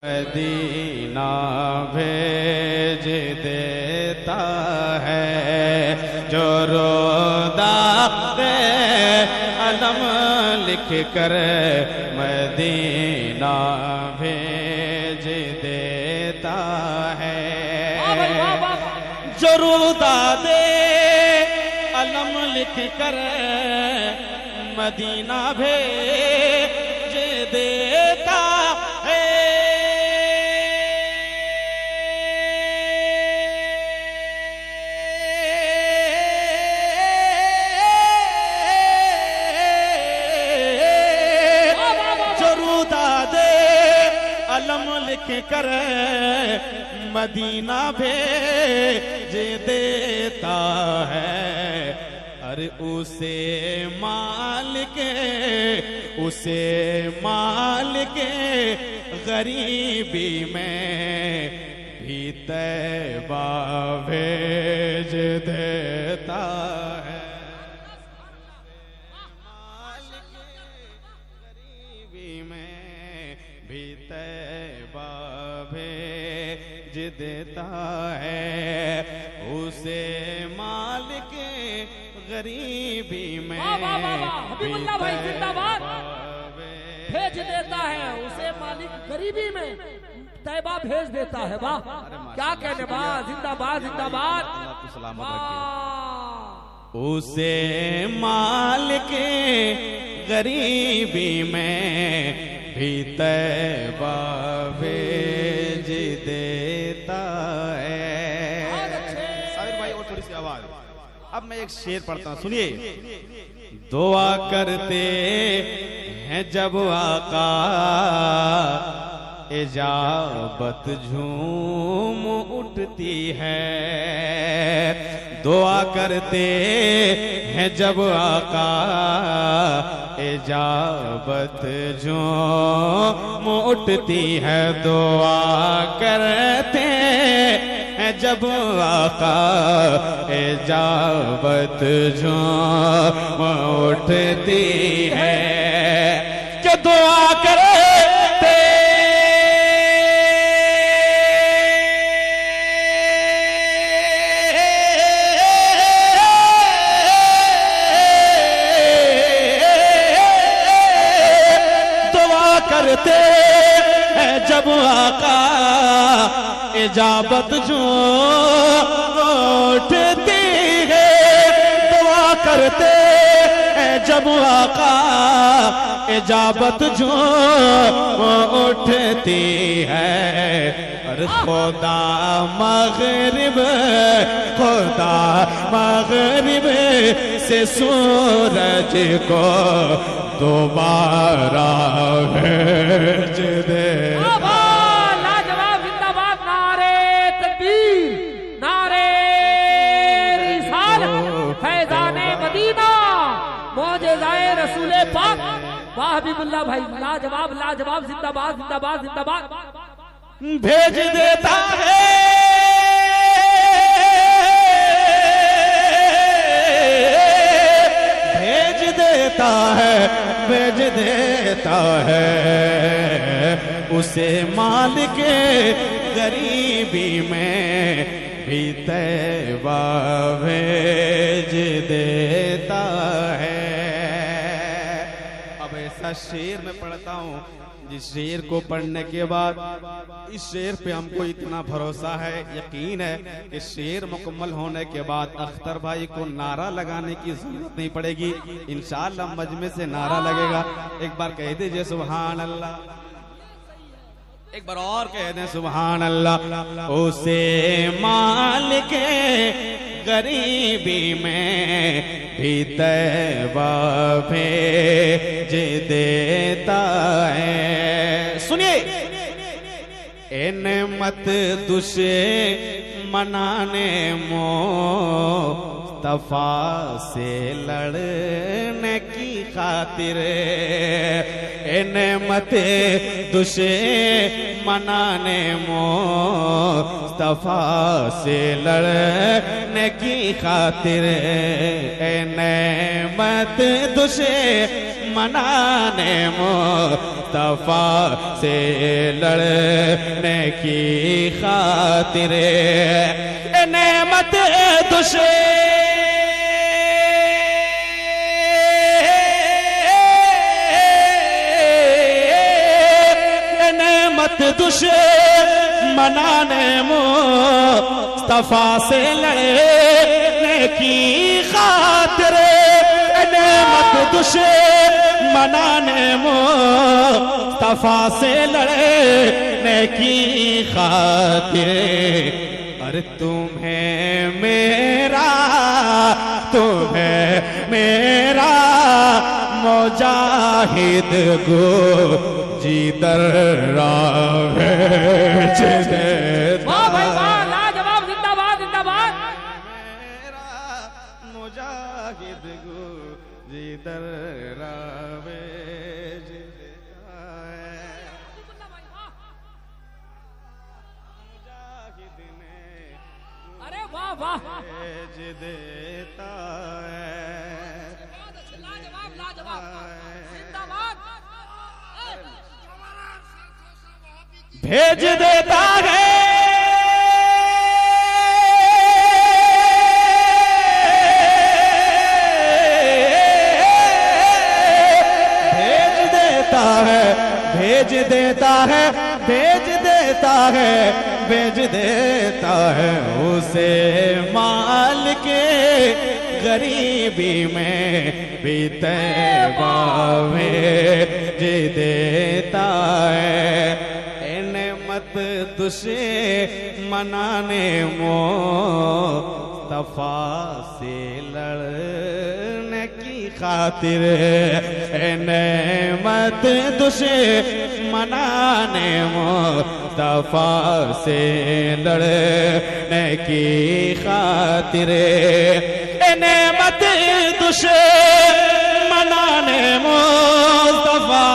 Medina भेज देता है जो रोदा दे अलम लिख कर मदीना भेज देता है जो रोदा दे अलम लिख कर मदीना भेज देता है। अलम लिख कर मदीना भेज देता है। अरे उसे मालिक गरीबी में भी तैबा भेज देता है। मालिक गरीबी में भी तैबा भेज देता है। उसे मालिक गरीबी में हबीबुल्लाह भाई जिंदाबाद भेज देता है। उसे मालिक गरीबी में तैबा भेज देता है। वाह क्या कहने, वाह जिंदाबाद जिंदाबाद। उसे मालिक गरीबी में भी तैबा भेज देता है। साहिर भाई और थोड़ी सी आवाज। अब मैं एक शेर पढ़ता हूं, सुनिए। दुआ करते हैं जब आका इजाबत झूम उठती है। दुआ करते हैं जब आका इजाबत झूम उठती है। दुआ करते हैं जब आका इजाबत झूम उठती है। कि दुआ करते हैं जब आका इजाबत जो उठती है। दुआ करते हैं जब आका इजाबत जो उठती है। और खुदा मगरिब से सूरज को दोबारा भेज दे। लाजवाब जिंदाबाद। नारे तकबीर, नारे रिसालत, फैजाने मदीना, मौजज़ाए रसूले पाक। वाह हबीबुल्लाह भाई लाजवाब लाजवाब। जिंदाबाद जिंदाबाद जिंदाबाद। भेज देता है भेज देता है। उसे मालिक गरीबी में भी तैबा भेज देता है। अब ऐसा शेर मैं पढ़ता हूँ जिस शेर को पढ़ने के बाद इस शेर पे हमको इतना भरोसा है, यकीन है कि शेर मुकम्मल होने के बाद अख्तर भाई को नारा लगाने की जरूरत नहीं पड़ेगी। इंशाअल्लाह मजमे से नारा लगेगा। एक बार कह दीजिए सुभान अल्लाह। एक बार और कह दें सुभान अल्लाह। उसे मालिक गरीबी में भी तैबा भेज देता है। सुनिए। नेमत दुशे मनाने मुस्तफा से लड़ने की खातिर। नेमत दुशे मनाने मुस्तफा से लड़ने की खातिर। नेमत दुशे मनाने मुस्तफा से लड़ने की खातिर नेमत दुशे नेमत दुशे मनाने मुस्तफा से लड़ने की खातिर नेमत दुशे मनाने मुस्तफा से लड़ने की खातिर अरे तुम्हें मेरा मुजाहिद गो जिधर रावे वाह भाई वाह, लाजवाब, जिंदाबाद जिंदाबाद। मेरा मुजाहिद गो जिधर रावे मुजाहिद ने अरे वाह वाह, देता है लाजवाब लाजवाब, जिंदाबाद। भेज देता है भेज देता है भेज देता है भेज देता है उसे माल के गरीबी में भी तैबा भेज देता है नेमत तुझे मनाने मुस्तफा से लड़ने की खातिर नेमत तुझे मनाने मुस्तफा से लड़ने की खातिर नेमत तुझे मनाने मुस्तफा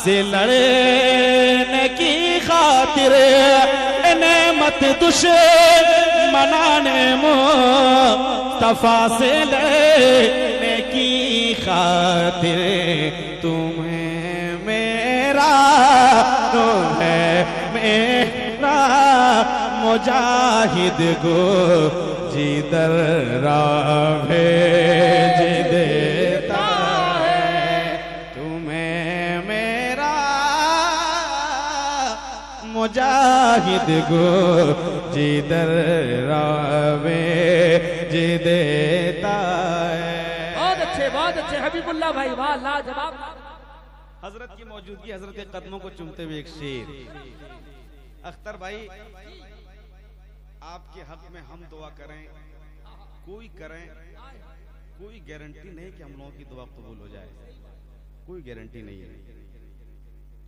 से लड़ने की खातिर नेमत तुझे मनाने मुस्तफा से लड़ने की खातिर तुम्हें मेरा मुजाहिद गो जिधर रावे देता है तुम्हें मेरा मुजाहिद गो जिधर रावे देता है। बहुत अच्छे हबीबुल्लाह भाई, वाह लाजवाब। हजरत की मौजूदगी, हजरत के कदमों को चूमते हुए एक शेर। अख्तर भाई, आपके हक में हम दुआ करें, कोई गारंटी नहीं कि हम लोगों की दुआ कबूल हो जाए, कोई गारंटी नहीं है।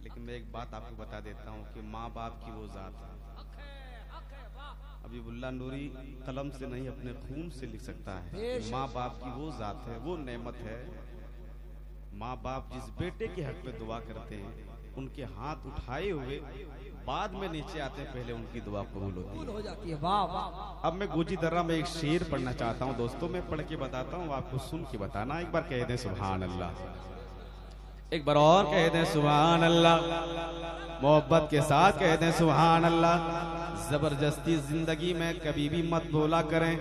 लेकिन मैं एक बात आपको बता देता हूँ कि माँ बाप की वो जात है। हबीबुल्लाह नूरी कलम से नहीं अपने खून से लिख सकता है। माँ बाप की वो जात है, वो नेमत है। माँ बाप जिस बेटे के हक में दुआ करते हैं, उनके हाथ उठाए हुए बाद में नीचे आते हैं, पहले उनकी दुआ कबूल हो जाती है। वाह वाह। अब मैं गोजी दर्रा में एक शेर पढ़ना चाहता हूँ दोस्तों, मैं पढ़ के बताता हूँ, आपको सुन के बताना। एक बार कह दें सुभान अल्लाह, एक बार और कह दें सुभान अल्लाह, मोहब्बत के साथ कह दें सुभान अल्लाह। जबरदस्ती जिंदगी में कभी भी मत बोला करें,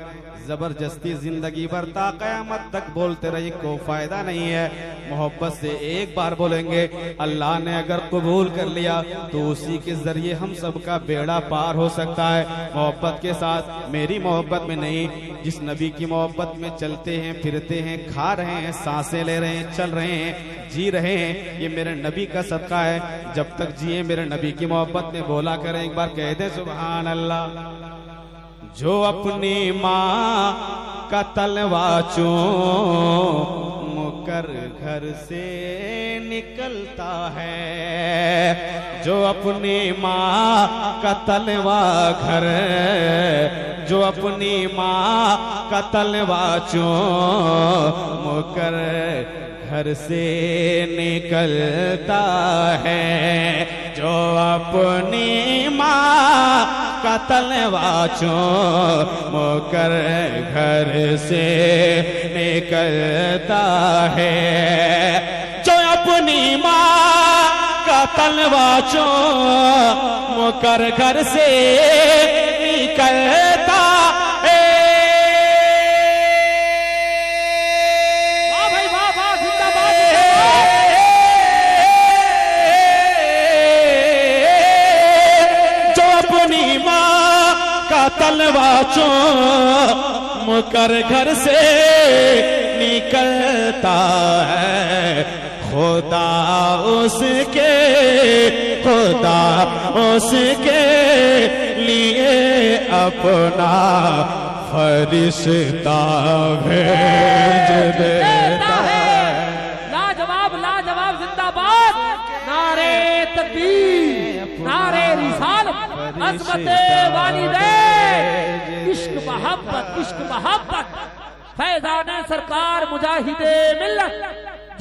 जबरदस्ती जिंदगी भर ता क़यामत तक बोलते रहिए, कोई फायदा नहीं है। मोहब्बत से एक बार बोलेंगे, अल्लाह ने अगर कबूल कर लिया तो उसी के जरिए हम सबका बेड़ा पार हो सकता है। मोहब्बत के साथ, मेरी मोहब्बत में नहीं, जिस नबी की मोहब्बत में चलते हैं, फिरते हैं, खा रहे हैं, सांसें ले रहे हैं, चल रहे हैं, जी रहे हैं, ये मेरे नबी का सदका है। जब तक जिए मेरे नबी की मोहब्बत में बोला करें। एक बार कह दे सुभान अल्लाह। जो अपनी माँ का तलवा चूम कर घर से निकलता है, जो अपनी माँ का तलवा जो अपनी माँ का तलवा चूम कर घर से निकलता है, जो अपनी माँ का तलवा चूम कर घर से निकलता है, जो अपनी माँ का तलवा चूम कर घर से निकलता है। वाह भाई वाह वाह, जिंदाबाद। जो अपनी माँ का तलवा चूम कर घर से निकलता है, खुदा उसके लिए अपना फरिश्ता भेज देता है। लाजवाब लाजवाब, जिंदाबाद। नारे तकबीर, नारे रिसालत, अज़मते वालिदैन, इश्क मोहब्बत, फैज़ाने सरकार मुजाहिदे मिल्लत,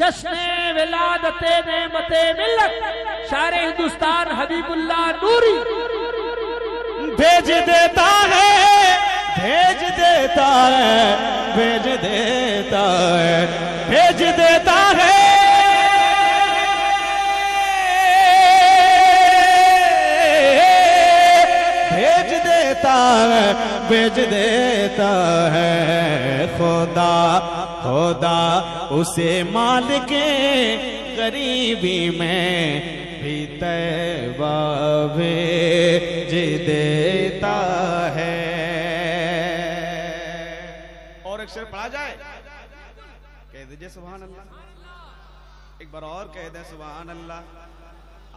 जश्ने विलादते नेमते मिल्लत, शारे हिंदुस्तान हबीबुल्लाह नूरी भेज देता है, भेज देता है, भेज देता है, भेज देता है। भेज देता है, भेज देता है, खुदा उसे मालिके गरीबी में भी तैबा भेज देता है। और एक शेर पढ़ा जाए, कह दीजिए सुभान अल्लाह। एक बार और कह दें सुभान अल्लाह।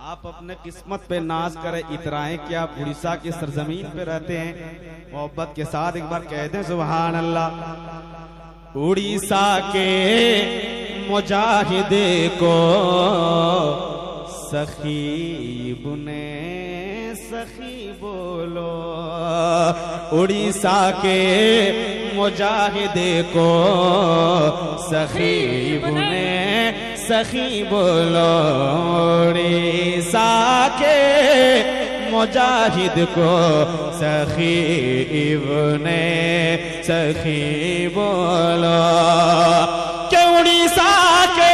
आप अपने किस्मत पे नाज करें, इतराएं कि आप उड़ीसा की सरजमीन पे रहते हैं। मोहब्बत के साथ एक बार कह दें सुभान अल्लाह। उड़ीसा के मुजाहिदे को सखी बुने सखी बोलो, उड़ीसा के मुजाहिदे को सखी बुने सखी बोलो, उड़ीसा के मुजाहिद को सखी इब्ने सखी बोलो, कि उड़ीसा के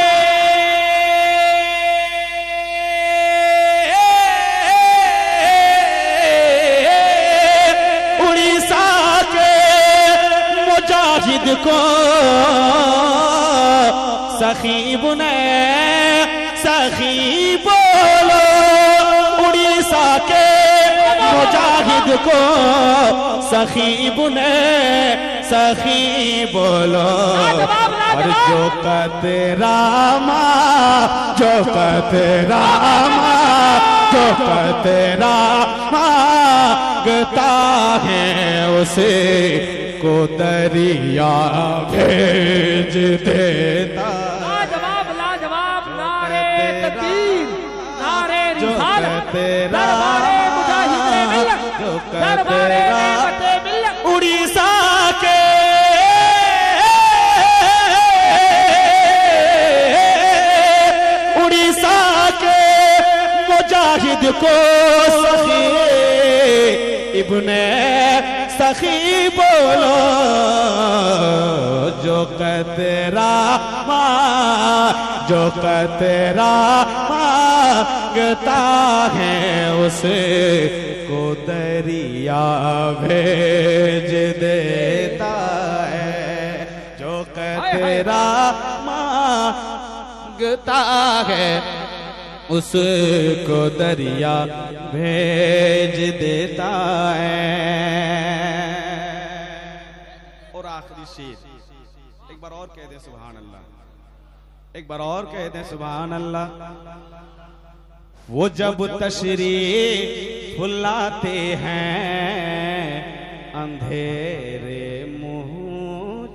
मुजाहिद को सखी बुने सखी बोलो, उड़ीसा के मुजाहिद को सखी बुने सखी बोलो। और जो कतरामा जो कतरामा गता है, उसे को दरिया भेज देता। लाजवाब, नारे तकबीर, नारे रिसालत, दरबारे मुजाहिदे मिल्लत, दरबारे नेमते मिल्लत। उड़ीसा के मुजाहिद को सखी इब्ने सखी बोलो, जो कतरा मांगता है, उसे को दरिया भेज देता है, जो कतरा मांगता है, उसको दरिया भेज देता है। और आखिरी शेर एक बार और कह दे सुभान अल्लाह, एक बार और कह दे सुभान अल्लाह। वो जब तशरीफ लाते हैं, अंधेरे मुंह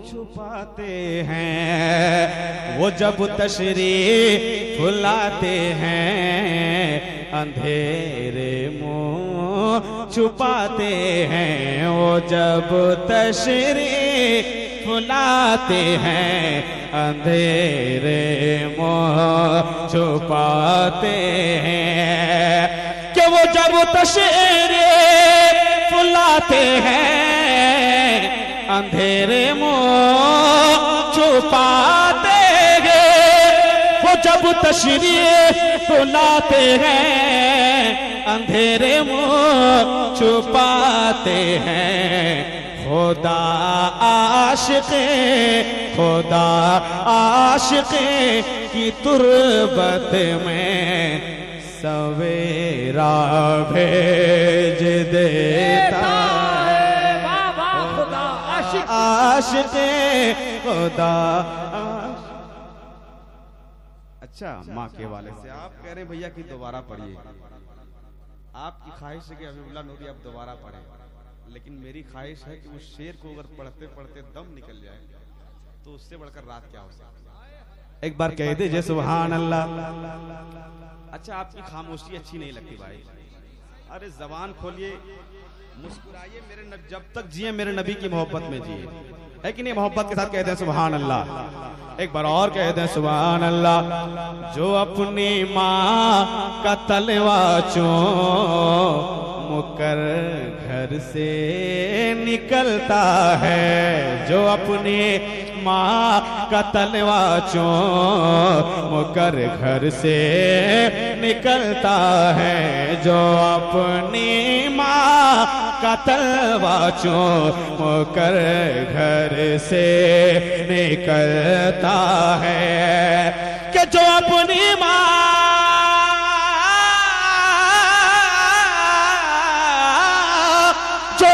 छुपाते हैं। वो जब तशरीफ लाते हैं, अंधेरे मुंह छुपाते हैं। वो जब तशरीफ लाते हैं, अंधेरे मुंह छुपाते हैं। कि वो जब तशरीफ फुलाते हैं, अंधेरे मुंह छुपाते हैं। वो जब तशरीफ लाते हैं, अंधेरे मुंह छुपाते हैं। खुदा आशिक़े, खुदा आशिक़े की तुरबत में सवेरा भेज देता है। खुदा आशिक़े खुदा। अच्छा, माँ के वाले से आप कह रहे हैं भैया कि दोबारा पढ़िए। आपकी ख्वाहिश है कि हबीबुल्लाह नूरी आप दोबारा पढ़े, लेकिन मेरी ख्वाहिश है कि उस शेर को अगर पढ़ते पढ़ते दम निकल जाए तो उससे बढ़कर रात क्या हो सकती है। एक बार कह दीजिए सुभान अल्लाह। अच्छा, आपकी खामोशी अच्छी नहीं लगती भाई? अरे जबान खोलिए, मुस्कुराइए। जब तक जिए मेरे नबी की मोहब्बत में जिए, है कि नहीं? मोहब्बत के साथ कहते हैं सुभान अल्लाह। एक बार और कहते हैं सुभान अल्लाह। जो अपनी माँ का तलवा चूम कर घर से निकलता है, जो अपनी माँ का तलवा चूम कर घर से निकलता है, जो अपनी माँ का तलवा चूम कर घर से निकलता है, कि जो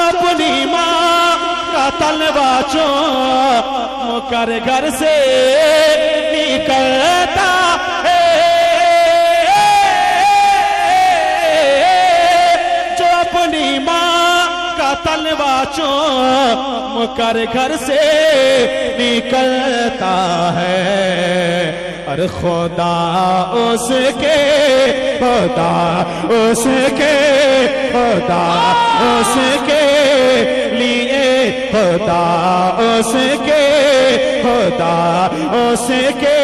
अपनी माँ का तलवा चूम कर घर से निकलता है, जो अपनी माँ का तलवा चूम कर घर से निकलता है। अरे खुदा उसके, खुदा उसके, खुदा उसके लिए, खुदा उसके, खुदा उसके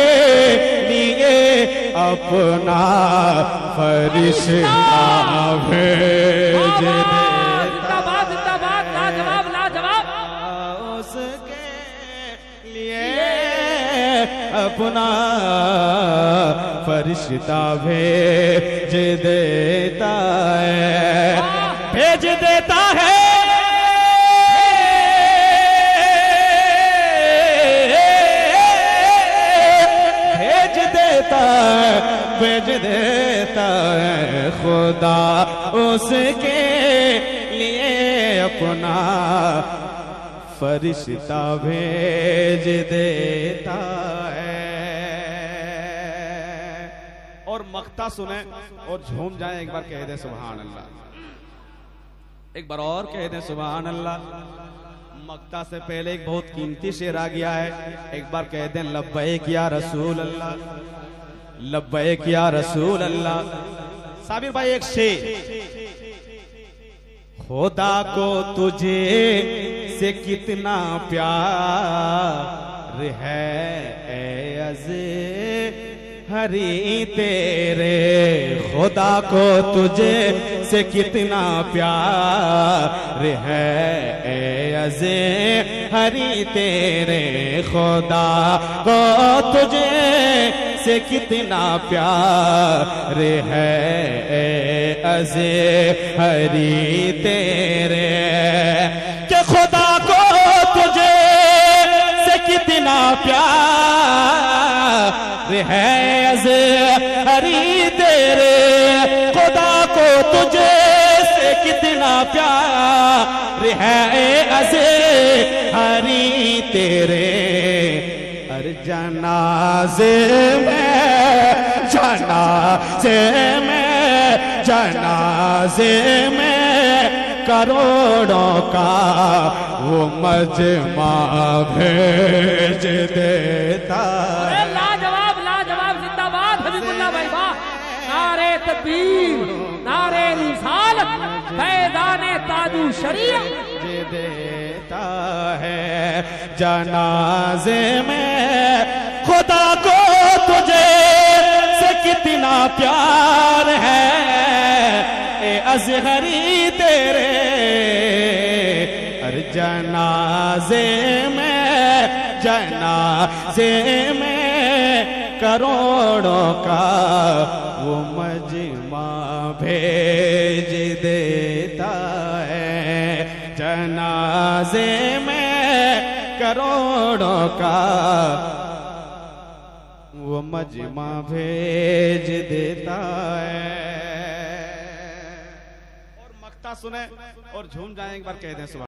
लिए अपना फरिश्ता भेज देता। जिंदाबाद जिंदाबाद, लाजवाब लाजवाब। उसके लिए अपना फरिश्ता भेज देता है, भेज देता है। भेज देता है खुदा उसके लिए अपना फरिश्ता भेज देता है। और मक्ता सुने और झूम जाए। एक बार कह दे सुभान अल्लाह। एक बार और कह दे सुभान अल्लाह। मक्ता से पहले एक बहुत कीमती शेर आ गया है। एक बार कह दें लब्बैक या रसूल अल्लाह, लब्बैक या रसूल अल्लाह। साबिर भाई एक शेर। खुदा को तुझे से कितना प्यार है ए अज़हरी तेरे, खुदा को तुझे से कितना प्यार है ए अज़हरी तेरे, खुदा को तुझे से कितना प्यार है ए अज़हरी तेरे, कि खुदा को तुझे से कितना प्यार है अज़हरी तेरे, खुदा को तुझे से कितना प्यार है अज़हरी तेरे। अरे जनाज़े में, जनाज़े में, जनाज़े में करोड़ों का वो मजमा भेज देता। लाजवाब लाजवाब, जिंदाबाद हबीबुल्लाह भाई, वाह। नारे तकबीर, नारे रिसालत, फैज़ाने ताजु शरीयत देता है। जनाज़े में खुदा को तुझे से कितना प्यार है ए अज़हरी तेरे, जनाजे में करोड़ों का वो मजमा भेज देता है। जनाजे में करोड़ों का वो मजमा भेज देता है। और मक्ता सुने और झूम जाए, एक बार कह दें सुभान।